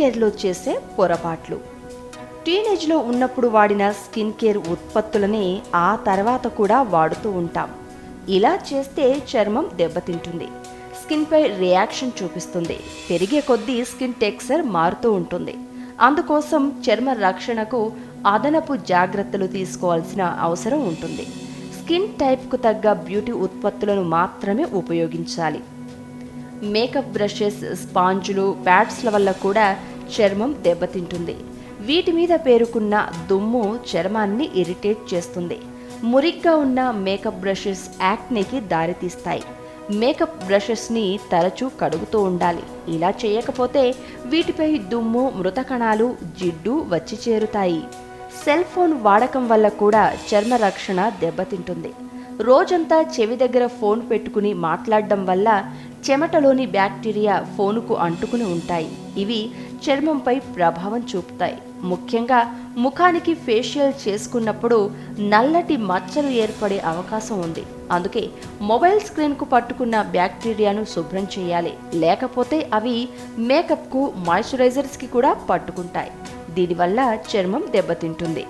కేర్లో చేసే పొరపాట్లు. టీనేజ్లో ఉన్నప్పుడు వాడిన స్కిన్ కేర్ ఉత్పత్తులనే ఆ తర్వాత కూడా వాడుతూ ఉంటాం. ఇలా చేస్తే చర్మం దెబ్బతింటుంది, స్కిన్పై రియాక్షన్ చూపిస్తుంది, పెరిగే కొద్దీ స్కిన్ టెక్స్చర్ మారుతూ ఉంటుంది. అందుకోసం చర్మ రక్షణకు అదనపు జాగ్రత్తలు తీసుకోవాల్సిన అవసరం ఉంటుంది. స్కిన్ టైప్కు తగ్గ బ్యూటీ ఉత్పత్తులను మాత్రమే ఉపయోగించాలి. మేకప్ బ్రషెస్, స్పాంజులు, ప్యాడ్స్ల వల్ల కూడా చర్మం దెబ్బతింటుంది. వీటి మీద పేరుకున్న దుమ్ము చర్మాన్ని ఇరిటేట్ చేస్తుంది. మురిగ్గా ఉన్న మేకప్ బ్రషెస్ యాక్నేకి దారితీస్తాయి. మేకప్ బ్రషెస్ని తరచూ కడుగుతూ ఉండాలి. ఇలా చేయకపోతే వీటిపై దుమ్ము, మృత కణాలు, జిడ్డు వచ్చి చేరుతాయి. సెల్ ఫోన్ వాడకం వల్ల కూడా చర్మ రక్షణ దెబ్బతింటుంది. రోజంతా చెవి దగ్గర ఫోన్ పెట్టుకుని మాట్లాడడం వల్ల చెమటలోని బ్యాక్టీరియా ఫోనుకు అంటుకుని ఉంటాయి. ఇవి చర్మంపై ప్రభావం చూపుతాయి. ముఖ్యంగా ముఖానికి ఫేషియల్ చేసుకున్నప్పుడు నల్లటి మచ్చలు ఏర్పడే అవకాశం ఉంది. అందుకే మొబైల్ స్క్రీన్కు పట్టుకున్న బ్యాక్టీరియాను శుభ్రం చేయాలి. లేకపోతే అవి మేకప్కు, మాయిశ్చరైజర్స్కి కూడా పట్టుకుంటాయి. దీనివల్ల చర్మం దెబ్బతింటుంది.